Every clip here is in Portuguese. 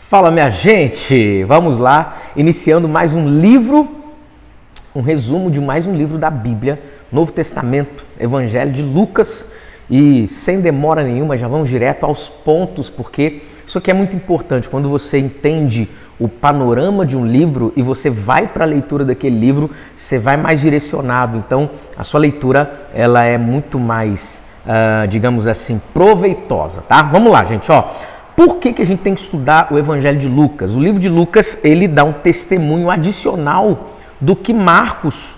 Fala, minha gente! Vamos lá, iniciando mais um livro, um resumo de mais um livro da Bíblia, Novo Testamento, Evangelho de Lucas. E sem demora nenhuma, já vamos direto aos pontos, porque isso aqui é muito importante. Quando você entende o panorama de um livro e você vai para a leitura daquele livro, você vai mais direcionado. Então, a sua leitura ela é muito mais, digamos assim, proveitosa, tá? Vamos lá, gente, ó. Por que a gente tem que estudar o Evangelho de Lucas? O livro de Lucas, ele dá um testemunho adicional do que Marcos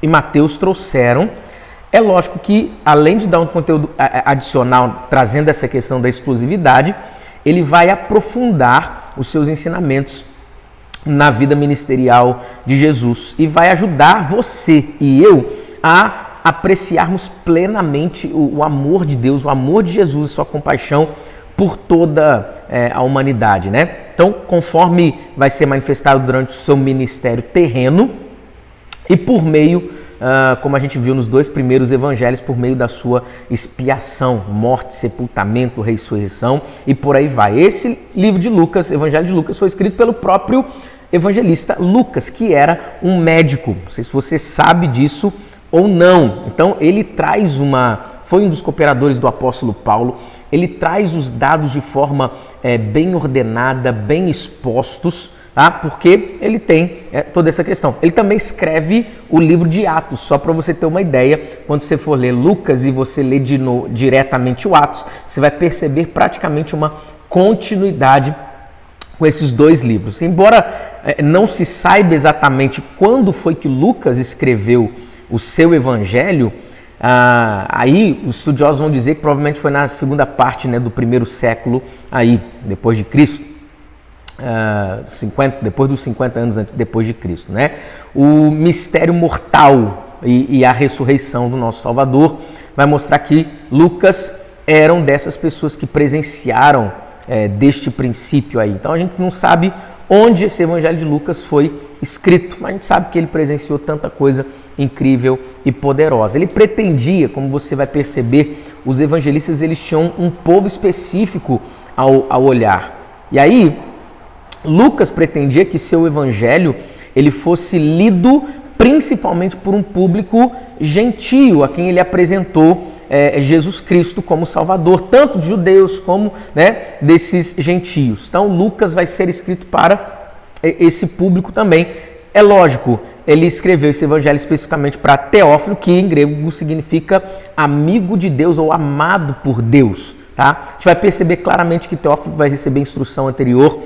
e Mateus trouxeram. É lógico que, além de dar um conteúdo adicional, trazendo essa questão da exclusividade, ele vai aprofundar os seus ensinamentos na vida ministerial de Jesus e vai ajudar você e eu a apreciarmos plenamente o amor de Deus, o amor de Jesus, a sua compaixão por toda a humanidade, né? Então, conforme vai ser manifestado durante o seu ministério terreno e por meio, como a gente viu nos dois primeiros evangelhos, por meio da sua expiação, morte, sepultamento, ressurreição e por aí vai. Esse livro de Lucas, Evangelho de Lucas, foi escrito pelo próprio evangelista Lucas, que era um médico. Não sei se você sabe disso ou não. Então, ele traz foi um dos cooperadores do apóstolo Paulo. Ele traz os dados de forma bem ordenada, bem expostos, tá? Porque ele tem toda essa questão. Ele também escreve o livro de Atos, só para você ter uma ideia. Quando você for ler Lucas e você ler diretamente o Atos, você vai perceber praticamente uma continuidade com esses dois livros. Embora não se saiba exatamente quando foi que Lucas escreveu o seu evangelho, aí os estudiosos vão dizer que provavelmente foi na segunda parte, né, do primeiro século, aí, depois de Cristo, depois dos 50 anos depois de Cristo, né? O mistério mortal e a ressurreição do nosso Salvador vai mostrar que Lucas eram dessas pessoas que presenciaram deste princípio aí. Então a gente não sabe onde esse Evangelho de Lucas foi escrito, mas a gente sabe que ele presenciou tanta coisa incrível e poderosa. Ele pretendia, como você vai perceber, os evangelistas eles tinham um povo específico ao olhar. E aí, Lucas pretendia que seu evangelho ele fosse lido principalmente por um público gentio, a quem ele apresentou Jesus Cristo como Salvador, tanto de judeus como, né, desses gentios. Então, Lucas vai ser escrito para esse público também. É lógico, ele escreveu esse evangelho especificamente para Teófilo, que em grego significa amigo de Deus ou amado por Deus. Tá? A gente vai perceber claramente que Teófilo vai receber instrução anterior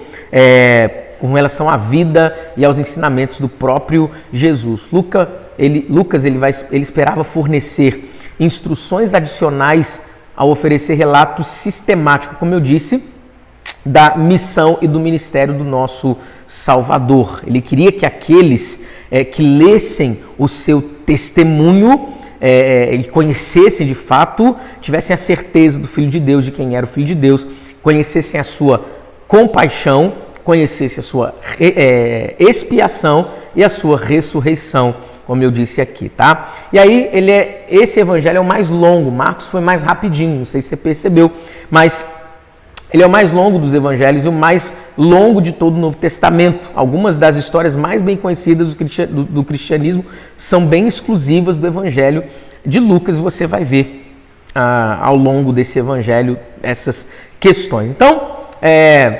com relação à vida e aos ensinamentos do próprio Jesus. Lucas ele esperava fornecer instruções adicionais ao oferecer relatos sistemáticos, como eu disse, da missão e do ministério do nosso Salvador. Ele queria que aqueles que lessem o seu testemunho e conhecessem de fato, tivessem a certeza do Filho de Deus, de quem era o Filho de Deus, conhecessem a sua compaixão, conhecessem a sua expiação e a sua ressurreição, como eu disse aqui, tá? E aí, esse evangelho é o mais longo. Marcos foi mais rapidinho, não sei se você percebeu, mas ele é o mais longo dos evangelhos e o mais longo de todo o Novo Testamento. Algumas das histórias mais bem conhecidas do cristianismo são bem exclusivas do evangelho de Lucas. Você vai ver ao longo desse evangelho essas questões. Então,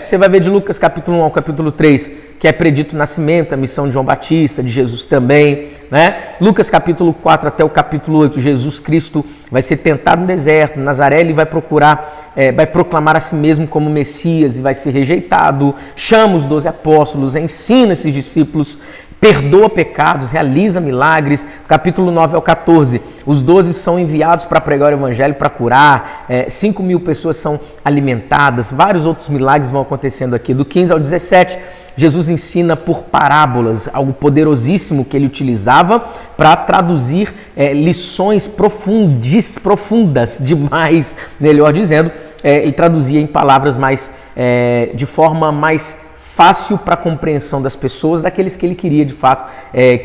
você vai ver de Lucas capítulo 1 ao capítulo 3, que é predito o nascimento, a missão de João Batista, de Jesus também, né? Lucas capítulo 4 até o capítulo 8, Jesus Cristo vai ser tentado no deserto, em Nazaré ele vai proclamar a si mesmo como Messias e vai ser rejeitado, chama os 12 apóstolos, ensina esses discípulos, perdoa pecados, realiza milagres. Capítulo 9 ao 14, os 12 são enviados para pregar o evangelho, para curar, 5.000 pessoas são alimentadas, vários outros milagres vão acontecendo aqui. Do 15 ao 17, Jesus ensina por parábolas, algo poderosíssimo que ele utilizava para traduzir lições profundas demais, melhor dizendo, ele traduzia em palavras de forma mais fácil para a compreensão das pessoas, daqueles que ele queria de fato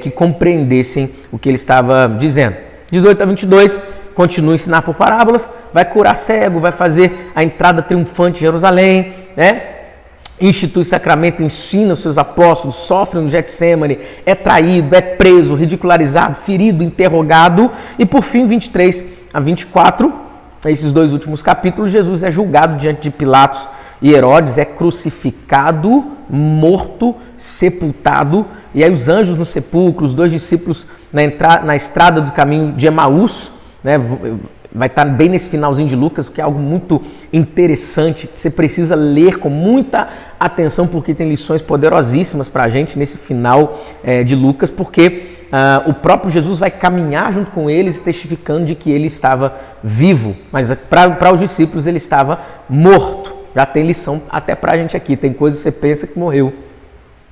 que compreendessem o que ele estava dizendo. 18 a 22, continua a ensinar por parábolas, vai curar cego, vai fazer a entrada triunfante de Jerusalém, né? institui sacramento, ensina os seus apóstolos, sofre no Getsêmani, é traído, é preso, ridicularizado, ferido, interrogado e por fim, 23 a 24, esses dois últimos capítulos, Jesus é julgado diante de Pilatos e Herodes, é crucificado, morto, sepultado, e aí os anjos no sepulcro, os dois discípulos na estrada do caminho de Emaús, né, vai estar bem nesse finalzinho de Lucas, que é algo muito interessante, que você precisa ler com muita atenção, porque tem lições poderosíssimas para a gente nesse final de Lucas, porque o próprio Jesus vai caminhar junto com eles, testificando de que ele estava vivo, mas para os discípulos ele estava morto. Já tem lição até para a gente aqui, tem coisas que você pensa que morreu,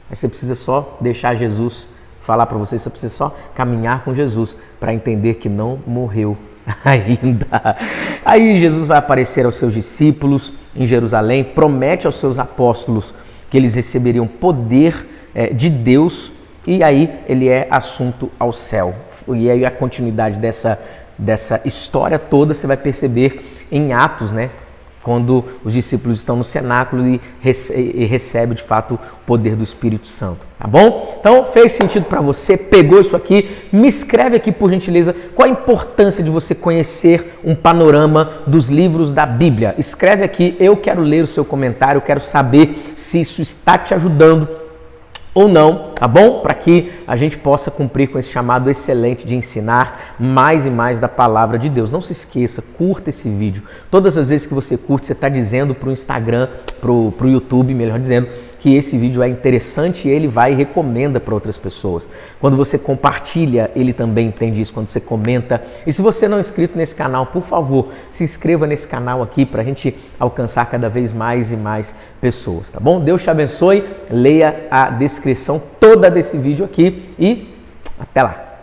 mas você precisa só deixar Jesus falar para você precisa só caminhar com Jesus para entender que não morreu ainda. Aí Jesus vai aparecer aos seus discípulos em Jerusalém, promete aos seus apóstolos que eles receberiam poder de Deus, e aí ele é assunto ao céu. E aí a continuidade dessa história toda você vai perceber em Atos, né? Quando os discípulos estão no cenáculo e recebem de fato o poder do Espírito Santo, tá bom? Então fez sentido para você, pegou isso aqui, me escreve aqui por gentileza qual a importância de você conhecer um panorama dos livros da Bíblia. Escreve aqui, eu quero ler o seu comentário, eu quero saber se isso está te ajudando ou não, tá bom? Para que a gente possa cumprir com esse chamado excelente de ensinar mais e mais da palavra de Deus. Não se esqueça, curta esse vídeo. Todas as vezes que você curte, você está dizendo para o Instagram, para o YouTube, melhor dizendo, que esse vídeo é interessante e ele vai e recomenda para outras pessoas. Quando você compartilha, ele também entende isso, quando você comenta. E se você não é inscrito nesse canal, por favor, se inscreva nesse canal aqui para a gente alcançar cada vez mais e mais pessoas, tá bom? Deus te abençoe, leia a descrição toda desse vídeo aqui e até lá!